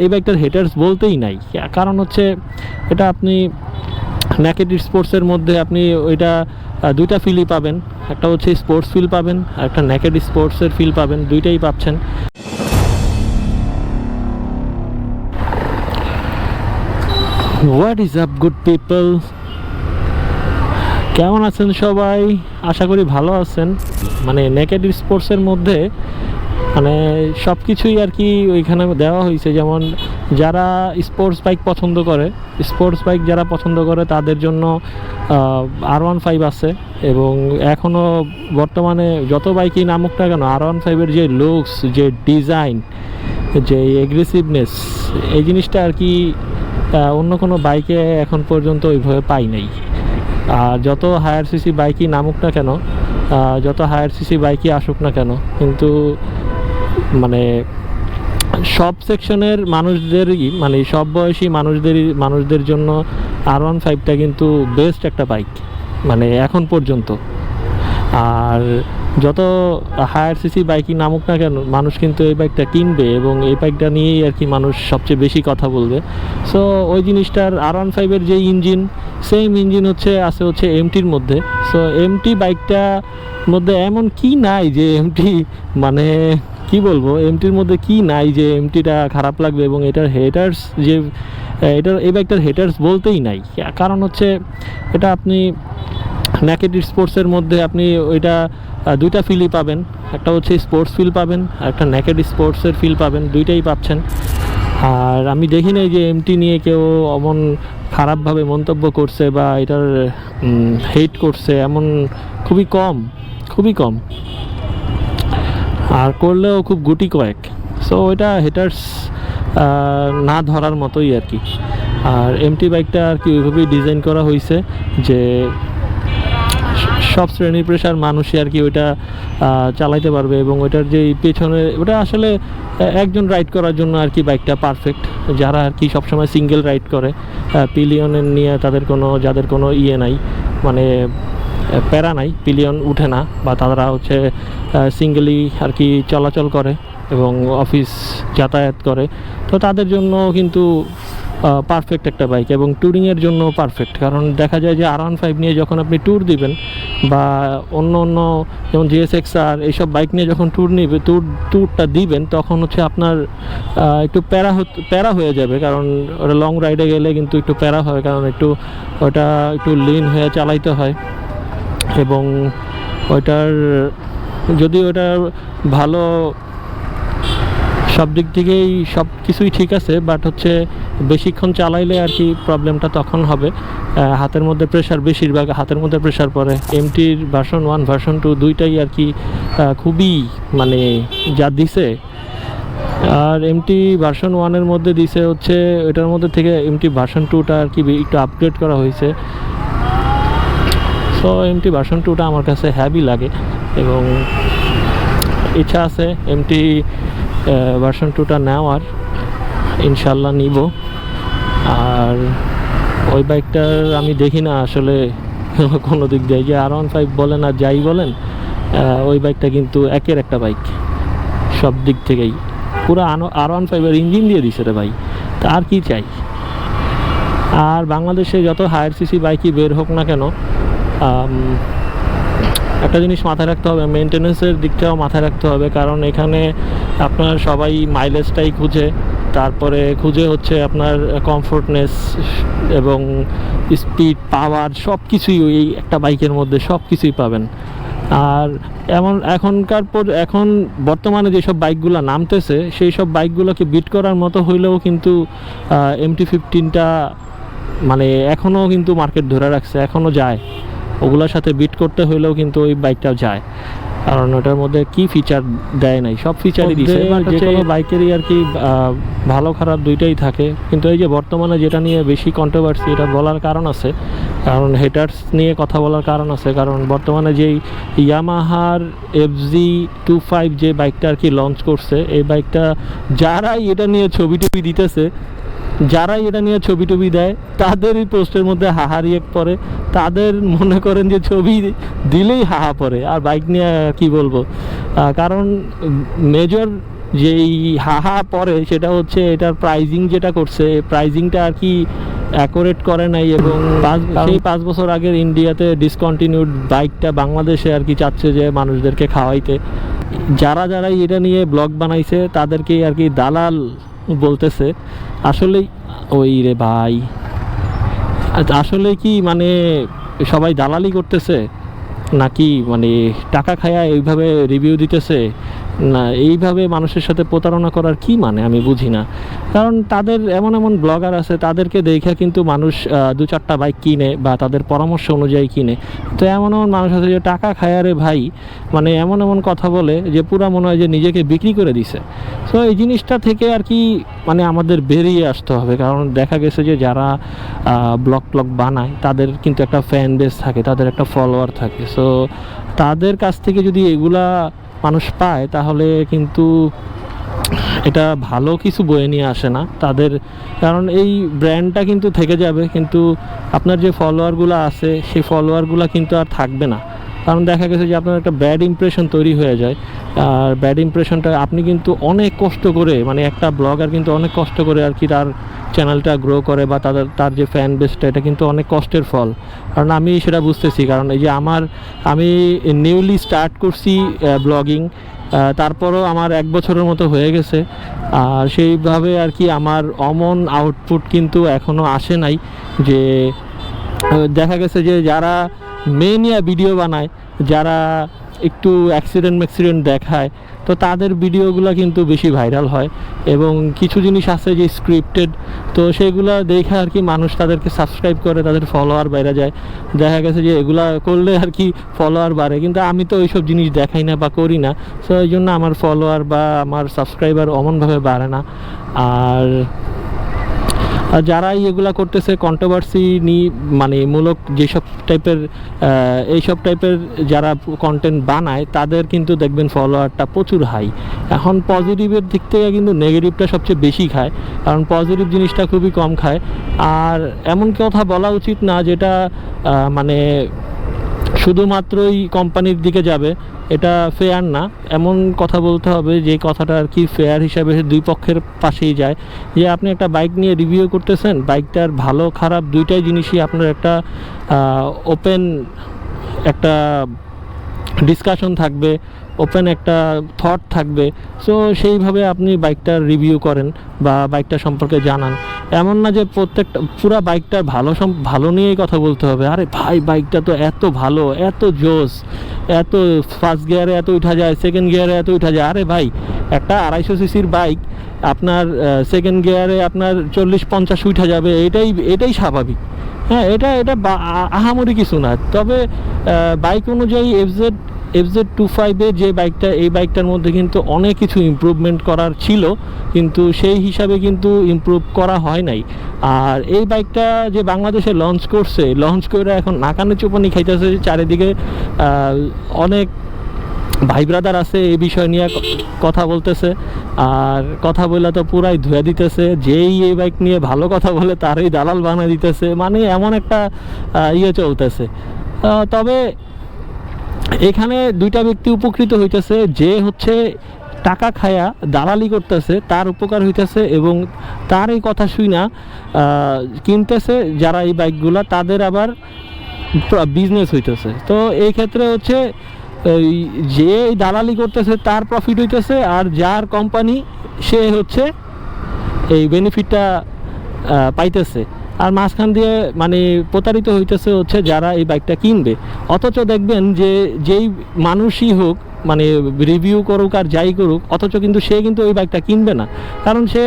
এই বাইকটার হেটার্স বলতেই নাই। কারণ হচ্ছে এটা আপনি নেকেড স্পোর্টসের মধ্যে আপনি ওইটা দুইটা ফিলই পাবেন, একটা হচ্ছে স্পোর্টস ফিল পাবেন আর একটা নেকেড স্পোর্টসের ফিল পাবেন, দুইটাই পাচ্ছেন। What is up good people, কেমন আছেন সবাই? আশা করি ভালো আছেন। মানে নেকেড স্পোর্টসের মধ্যে মানে সব কিছুই আর কি ওইখানে দেওয়া হয়েছে। যেমন যারা স্পোর্টস বাইক পছন্দ করে, যারা পছন্দ করে তাদের জন্য R15 আছে। এবং এখনও বর্তমানে যত বাইকই নামুক না কেন, R15-এর যে লুকস, যে ডিজাইন, যে এগ্রেসিভনেস, এই জিনিসটা আর কি অন্য কোনো বাইকে এখন পর্যন্ত ওইভাবে পাই নাই। আর যত হায়ার সিসি বাইকই নামুক না কেন, যত হায়ার সিসি বাইকই আসুক না কেন, কিন্তু মানে সব সেকশনের মানুষদেরই, মানে সব বয়সী মানুষদের জন্য R15টা কিন্তু বেস্ট একটা বাইক মানে এখন পর্যন্ত। আর যত হায়ার সিসি বাইকই নামুক না কেন, মানুষ কিন্তু এই বাইকটা কিনবে এবং এই বাইকটা নিয়েই আর কি মানুষ সবচেয়ে বেশি কথা বলবে। সো ওই জিনিসটার R15-এর যে ইঞ্জিন, সেম ইঞ্জিন আছে এমটির মধ্যে। সো এমটি বাইকটার মধ্যে এমন কি নাই যে এমটি, মানে কি বলবো, এমটির মধ্যে কি নাই যে এমটিটা খারাপ লাগবে। এবং এটার হেটার্স যে এই বাইকটার হেটার্স বলতেই নাই। কারণ হচ্ছে এটা আপনি নেকেড স্পোর্টসের মধ্যে আপনি ওইটা দুইটা ফিলই পাবেন, একটা হচ্ছে স্পোর্টস ফিল পাবেন আর একটা নেকেড স্পোর্টসের ফিল পাবেন, দুইটাই পাচ্ছেন। আর আমি দেখি নাই যে এমটি নিয়ে কেউ এমন খারাপভাবে মন্তব্য করছে বা এটার হেট করছে, এমন খুবই কম, আর করলেও খুব গুটি কয়েক। সো এটা হেটার্স না ধরার মতোই আর কি। আর এমটি বাইকটা আর কি ওইভাবেই ডিজাইন করা হয়েছে যে সব শ্রেণীর পেশার মানুষই আর কি ওইটা চালাইতে পারবে। এবং ওইটার যে পেছনে, ওটা আসলে একজন রাইড করার জন্য আর কি বাইকটা পারফেক্ট। যারা আর কি সবসময় সিঙ্গেল রাইড করে, পিলিয়নের নিয়ে যাদের কোনো ইয়ে নাই, মানে প্যারা নাই, পিলিয়ন উঠে না, বা তারা হচ্ছে সিঙ্গেলি আর কি চলাচল করে এবং অফিস যাতায়াত করে, তো তাদের জন্য কিন্তু পারফেক্ট একটা বাইক। এবং ট্যুরিংয়ের জন্য পারফেক্ট। কারণ দেখা যায় যে R15 নিয়ে যখন আপনি ট্যুর দিবেন বা অন্য যেমন GSX-R এইসব বাইক নিয়ে যখন ট্যুরটা দিবেন, তখন হচ্ছে আপনার একটু প্যারা হয়ে যাবে। কারণ ওটা লং রাইডে গেলে কিন্তু একটু প্যারা হয়, কারণ ওটা একটু লিন হয়ে চালাইতে হয়। এবং যদি ওটা ভালো, সব দিক থেকেই সব কিছুই ঠিক আছে, বাট হচ্ছে বেশিক্ষণ চালাইলে আর কি প্রবলেমটা তখন হবে। হাতের মধ্যে প্রেশার, বেশিরভাগ হাতের মধ্যে প্রেশার পড়ে। এমটির ভার্সন 1 ভার্সন 2 দুইটাই আর কি খুবই মানে যা দিছে। আর এমটি ভার্সন 1-এর মধ্যে দিছে হচ্ছে, এটার মধ্যে থেকে এমটি ভার্সন 2টা আর কি একটু আপগ্রেড করা হয়েছে। সো এমটি ভার্সন 2টা আমার কাছে হ্যাভি লাগে এবং ইচ্ছা আছে এমটি ভার্সন 2টা নেওয়ার, ইনশাল্লাহ নিব। আর ওই বাইকটার আমি দেখি না আসলে কোনো দিক দিয়ে, যে R15 বলেন আর যাই বলেন, ওই বাইকটা কিন্তু একের একটা বাইক সব দিক থেকেই। পুরো R15-এর ইঞ্জিন দিয়ে দিছে রে ভাই, তা আর কি চাই। আর বাংলাদেশে যত হায়ার সিসি বাইকই বের হোক না কেন, একটা জিনিস মাথায় রাখতে হবে, মেনটেন্যান্সের দিকটাও মাথায় রাখতে হবে। কারণ এখানে আপনার সবাই মাইলেজটাই খুঁজে, তারপরে খুঁজে হচ্ছে আপনার কমফোর্টনেস এবং স্পিড, পাওয়ার, সব কিছুই ওই একটা বাইকের মধ্যে সব কিছুই পাবেন। আর এখন বর্তমানে যেসব বাইকগুলো নামতেছে, সেই সব বাইকগুলোকে বিট করার মতো হইলেও কিন্তু MT-15টা মানে এখনও কিন্তু মার্কেট ধরে রাখছে, এখনও যায়। ওগুলোর সাথে বিট করতে হইলেও কিন্তু ওই বাইকটাও যায়, কারণ ওটার মধ্যে কি ফিচার দেয় নাই, সব ফিচারই দিছে। যে কোনো বাইকেরই আর কি ভালো খারাপ দুইটাই থাকে। কিন্তু এই যে বর্তমানে যেটা নিয়ে বেশি কন্ট্রোভার্সি, এটা বলার কারণ আছে, কারণ হেটার্স নিয়ে কথা বলার কারণ আছে। কারণ বর্তমানে যেই ইয়ামাহার FZ25 যে বাইকটা আর কি লঞ্চ করছে, এই বাইকটা যারাই এটা নিয়ে ছবি দিতেছে, যারাই এটা নিয়ে ছবি দেয়, তাদেরই পোস্টের মধ্যে হাহা রিয়েক্ট পড়ে। তাদের মনে করেন যে ছবি দিলেই হাহা পড়ে। আর বাইক নিয়ে কি বলবো, কারণ মেজর যেই হাহা পরে সেটা হচ্ছে এটার প্রাইজিং যেটা করছে, প্রাইজিংটা আর কি অ্যাকোরেট করে নাই, এবং সেই 5 বছর আগের ইন্ডিয়াতে ডিসকন্টিনিউড বাইকটা বাংলাদেশে আর কি চাচ্ছে যে মানুষদেরকে খাওয়াইতে। যারা এটা নিয়ে ব্লগ বানাইছে তাদেরকেই আর কি দালাল বলতেছে। আসলেই ওই রে ভাই, আসলে কি মানে সবাই দালালি করতেছে নাকি মানে টাকা খায়া এইভাবে রিভিউ দিতেছে, না এইভাবে মানুষের সাথে প্রতারণা করার কি মানে আমি বুঝি না। কারণ তাদের এমন এমন ব্লগার আছে, তাদেরকে দেখে কিন্তু মানুষ 2-4টা বাইক কিনে বা তাদের পরামর্শ অনুযায়ী কিনে। তো এমন এমন মানুষ আছে যে টাকা খায় রে ভাই, মানে এমন এমন কথা বলে যে পুরা মনে হয় যে নিজেকে বিক্রি করে দিছে। তো এই জিনিসটা থেকে আর কি মানে আমাদের বেরিয়ে আসতে হবে। কারণ দেখা গেছে যে যারা ব্লগ বানায় তাদের কিন্তু একটা ফ্যান বেস থাকে, তাদের একটা ফলোয়ার থাকে। সো তাদের কাছ থেকে যদি এগুলা মানুষ পায় তাহলে কিন্তু এটা ভালো কিছু বয়ে নিয়ে আসে না তাদের। কারণ এই ব্র্যান্ডটা কিন্তু থেকে যাবে, কিন্তু আপনার যে ফলোয়ারগুলো আছে সেই ফলোয়ারগুলো কিন্তু আর থাকবে না। কারণ দেখা গেছে যে আপনার একটা ব্যাড ইমপ্রেশন তৈরি হয়ে যায়, আর ব্যাড ইমপ্রেশনটা আপনি কিন্তু অনেক কষ্ট করে, মানে একটা ব্লগার কিন্তু অনেক কষ্ট করে আর কি তার চ্যানেলটা গ্রো করে, বা তার যে ফ্যান বেসটা, এটা কিন্তু অনেক কষ্টের ফল। কারণ আমি সেটা বুঝতেছি, কারণ এই যে আমি নিউলি স্টার্ট করছি ব্লগিং, তারপরও আমার 1 বছরের মতো হয়ে গেছে, আর সেইভাবে আর কি আমার অমন আউটপুট কিন্তু এখনও আসে নাই। যে দেখা গেছে যে যারা মেনিয়া ভিডিও বানায়, যারা একটু অ্যাক্সিডেন্ট দেখায়, তো তাদের ভিডিওগুলো কিন্তু বেশি ভাইরাল হয়। এবং কিছু জিনিস আছে যে স্ক্রিপ্টেড, তো সেইগুলো দেখে আর কি মানুষ তাদেরকে সাবস্ক্রাইব করে, তাদের ফলোয়ার বেড়ে যায়। দেখা গেছে যে এগুলা করলে আর কি ফলোয়ার বাড়ে, কিন্তু আমি তো ওইসব জিনিস দেখাই না বা করি না। সো এই জন্য আমার ফলোয়ার বা আমার সাবস্ক্রাইবার অমনভাবে বাড়ে না। আর যারাই এগুলা করতেছে কন্ট্রোভার্সি মানে মূলক যেসব টাইপের এইসব টাইপের যারা কন্টেন্ট বানায়, তাদের কিন্তু দেখবেন ফলোয়ারটা প্রচুর হাই। এখন পজিটিভের দিক থেকে কিন্তু নেগেটিভটা সবচেয়ে বেশি খায়, কারণ পজিটিভ জিনিসটা খুবই কম খায়। আর এমন কথা বলা উচিত না যেটা মানে শুধুমাত্রই কোম্পানির দিকে যাবে, এটা ফেয়ার না। এমন কথা বলতে হবে যে কথাটা আর কি ফেয়ার হিসাবে দুই পক্ষের পাশেই যায়। যে আপনি একটা বাইক নিয়ে রিভিউ করতেছেন, বাইকটার ভালো খারাপ দুইটাই জিনিসই আপনার একটা ওপেন একটা ডিসকাশন থাকবে, ওপেন একটা থট থাকবে। সো সেইভাবে আপনি বাইকটার রিভিউ করেন বা বাইকটা সম্পর্কে জানান। এমন না যে প্রত্যেকটা পুরা বাইকটার ভালো নিয়েই কথা বলতে হবে। আরে ভাই, বাইকটা তো এত ভালো, এত জোস, এত ফার্স্ট গিয়ারে এত উঠা যায়, সেকেন্ড গিয়ারে এত উঠা যায়। আরে ভাই, একটা 250 সিসির বাইক আপনার সেকেন্ড গিয়ারে আপনার 40-50 উঠা যাবে, এটাই স্বাভাবিক। হ্যাঁ, এটা আহামরি কিছু না। তবে বাইক অনুযায়ী FZ25 যে বাইকটা, এই বাইকটার মধ্যে কিন্তু অনেক কিছু ইমপ্রুভমেন্ট করার ছিল, কিন্তু সেই হিসাবে কিন্তু ইমপ্রুভ করা হয় নাই। আর এই বাইকটা যে বাংলাদেশে লঞ্চ করে এখন নাকানে চুপানি খাইতেছে চারিদিকে। অনেক ভাই ব্রাদার আছে এই বিষয় নিয়ে কথা বলতেছে, আর কথা বলে তো পুরাই ধুয়ে দিতেছে। যেই এই বাইক নিয়ে ভালো কথা বলে তারই দালাল বানিয়ে দিতেছে, মানে এমন একটা চলতেছে। তবে এখানে দুইটা ব্যক্তি উপকৃত হইতেছে, যে হচ্ছে টাকা খায়া দালালি করতেছে তার উপকার হইতেছে, এবং তার এই কথা শুনা কিনতেছে যারা এই বাইকগুলা, তাদের আবার বিজনেস হইতেছে। তো এই ক্ষেত্রে হচ্ছে যে দালালি করতেছে তার প্রফিট হইতেছে, আর যার কোম্পানি সে হচ্ছে এই বেনিফিটটা পাইতেছে। আর মাঝখান দিয়ে মানে প্রতারিত হইতেছে হচ্ছে যারা এই বাইকটা কিনবে। অথচ দেখবেন যে যেই মানুষই হোক, মানে রিভিউ করুক আর যাই করুক, অথচ কিন্তু সে কিন্তু ওই বাইকটা কিনবে না। কারণ সে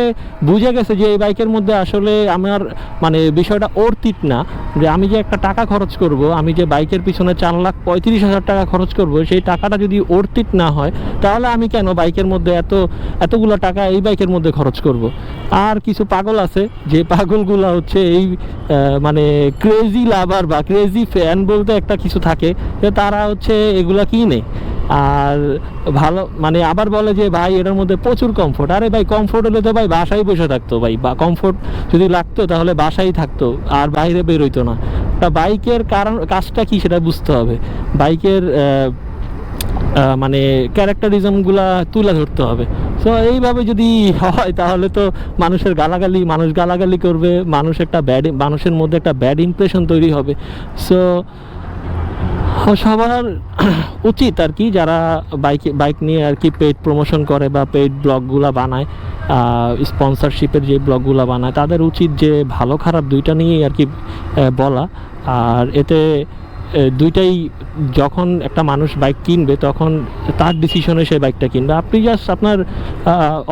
বুঝে গেছে যে এই বাইকের মধ্যে আসলে আমার মানে বিষয়টা অর্থিত না। যে আমি যে একটা টাকা খরচ করব, আমি যে বাইকের পিছনে 4,35,000 টাকা খরচ করব, সেই টাকাটা যদি অর্থিত না হয়, তাহলে আমি কেন বাইকের মধ্যে এতগুলো টাকা এই বাইকের মধ্যে খরচ করব। আর কিছু পাগল আছে, যে পাগলগুলো হচ্ছে এই মানে ক্রেজি লাভার বা ক্রেজি ফ্যান বলতে একটা কিছু থাকে, যে তারা হচ্ছে এগুলা কিনে আর ভালো মানে আবার বলে যে ভাই এটার মধ্যে প্রচুর কমফোর্ট। আরে ভাই, কমফোর্ট হলে তো ভাই বাসায় বসে থাকতো ভাই, বা কমফোর্ট যদি লাগতো তাহলে বাসায় থাকতো, আর বাইরে বেরোইতো না। তা বাইকের কাজটা কি সেটা বুঝতে হবে, বাইকের মানে ক্যারেক্টারিজমগুলা তুলে ধরতে হবে। সো এইভাবে যদি হয় তাহলে তো মানুষ গালাগালি করবে, মানুষের মধ্যে একটা ব্যাড ইমপ্রেশন তৈরি হবে। সো সবার উচিত আর কি, যারা বাইক নিয়ে আর কি পেইড প্রমোশন করে বা পেইড ব্লগগুলো বানায়, স্পন্সরশিপের যে ব্লগগুলো বানায়, তাদের উচিত যে ভালো খারাপ দুইটা নিয়েই আর কি বলা। আর এতে দুইটাই, যখন একটা মানুষ বাইক কিনবে তখন তার ডিসিশনে সে বাইকটা কিনবে। আপনি জাস্ট আপনার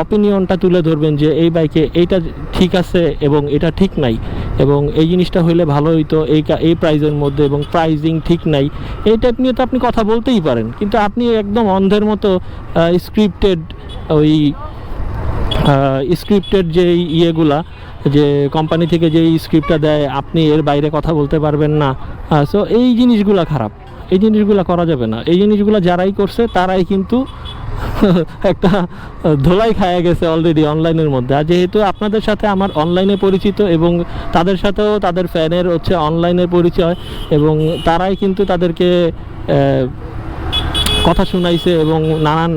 অপিনিয়নটা তুলে ধরবেন যে এই বাইকে এইটা ঠিক আছে এবং এটা ঠিক নাই, এবং এই জিনিসটা হইলে ভালো হইতো এই প্রাইজের মধ্যে, এবং প্রাইজিং ঠিক নাই, এই টাইপ নিয়ে তো আপনি কথা বলতেই পারেন। কিন্তু আপনি একদম অন্ধের মতো স্ক্রিপ্টেড যে ইয়েগুলা, যে কোম্পানি থেকে যেই স্ক্রিপ্টটা দেয় আপনি এর বাইরে কথা বলতে পারবেন না। সো এই জিনিসগুলো খারাপ, এই জিনিসগুলো করা যাবে না। এই জিনিসগুলো যারাই করছে তারাই কিন্তু একটা ধোলাই খায়া গেছে অলরেডি অনলাইনের মধ্যে। আর যেহেতু আপনাদের সাথে আমার অনলাইনে পরিচিত, এবং তাদের সাথেও তাদের ফ্যানের হচ্ছে অনলাইনের পরিচয়, এবং তারাই কিন্তু তাদেরকে কথা শুনাইছে এবং নানান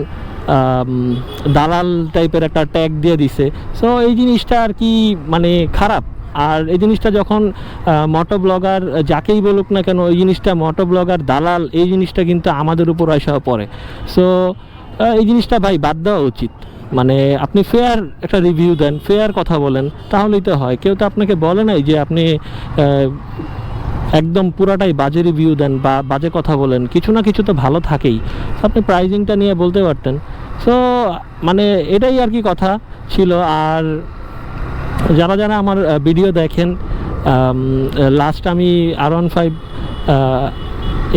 দালাল টাইপের একটা ট্যাগ দিয়ে দিছে। সো এই জিনিসটা আর কি মানে খারাপ। আর এই জিনিসটা যখন মোটো ব্লগার যাকেই বলুক না কেন, এই জিনিসটা মোটো ব্লগার দালাল, এই জিনিসটা কিন্তু আমাদের উপর আইসা পড়ে। সো এই জিনিসটা ভাই বাদ দেওয়া উচিত। মানে আপনি ফেয়ার একটা রিভিউ দেন, ফেয়ার কথা বলেন, তাহলেই তো হয়। কেউ তো আপনাকে বলে নাই যে আপনি একদম পুরাটাই বাজে রিভিউ দেন বা বাজে কথা বলেন, কিছু না কিছু তো ভালো থাকেই। আপনি প্রাইজিংটা নিয়ে বলতে পারতেন। সো মানে এটাই আর কি কথা ছিল। আর যারা আমার ভিডিও দেখেন, লাস্ট আমি R15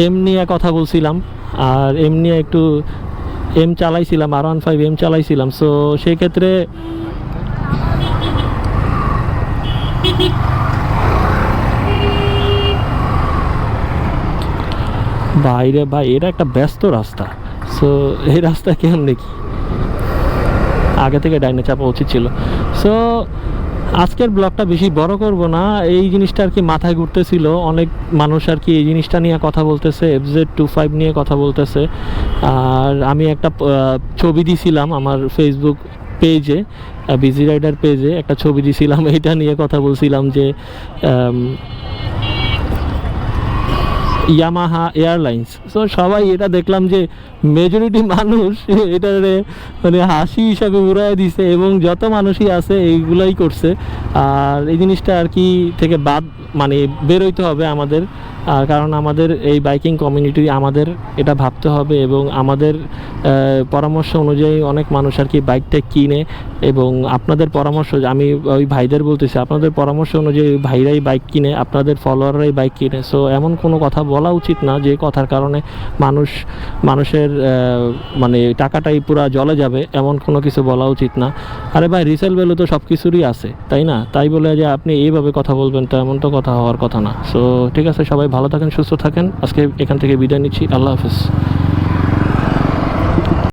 এম নিয়ে কথা বলছিলাম, আর এম নিয়ে একটু চালাইছিলাম, R15 চালাইছিলাম। সো সেই ক্ষেত্রে বাইরে ভাই এটা একটা ব্যস্ত রাস্তা। সো এই রাস্তা কেমন কি আগে থেকে ডাইনে চাপা উচিত ছিল। সো আজকের ব্লগটা বেশি বড় করব না, এই জিনিসটা আর কি মাথায় ঘুরতেছিল। অনেক মানুষ আর কি এই জিনিসটা নিয়ে কথা বলতেছে, FZ25 নিয়ে কথা বলতেছে। আর আমি একটা ছবি দিছিলাম আমার ফেসবুক পেজে, বিজি রাইডার পেজে একটা ছবি দিছিলাম, এটা নিয়ে কথা বলছিলাম যে ইয়ামাহা এয়ারলাইন্স। সো সবাই এটা দেখলাম যে মেজরিটি মানুষ এটারে মানে হাসি হিসাবে উড়াই দিছে, এবং যত মানুষই আছে এইগুলাই করছে। আর এই জিনিসটা আর কি থেকে মানে বেরোইতে হবে আমাদের। কারণ আমাদের এই বাইকিং কমিউনিটি, আমাদের এটা ভাবতে হবে, এবং আমাদের পরামর্শ অনুযায়ী অনেক মানুষ আর কি বাইকটা কিনে। এবং আপনাদের পরামর্শ, আমি ওই ভাইদের বলতেছি, আপনাদের পরামর্শ অনুযায়ী ভাইরাই বাইক কিনে, আপনাদের ফলোয়াররাই বাইক কিনে। সো এমন কোনো কথা বলা উচিত না যে কথার কারণে মানুষের মানে টাকাটাই পুরা জলে যাবে, এমন কোনো কিছু বলা উচিত না। আরে ভাই, রিসেল ভ্যালু তো সব কিছুরই আছে, তাই না? তাই বলে যে আপনি এইভাবে কথা বলবেন, তো এমন তো কথা হওয়ার কথা না। সো ঠিক আছে, সবাই ভালো থাকেন, সুস্থ থাকেন। আজকে এখান থেকে বিদায় নিচ্ছি। আল্লাহ হাফেজ।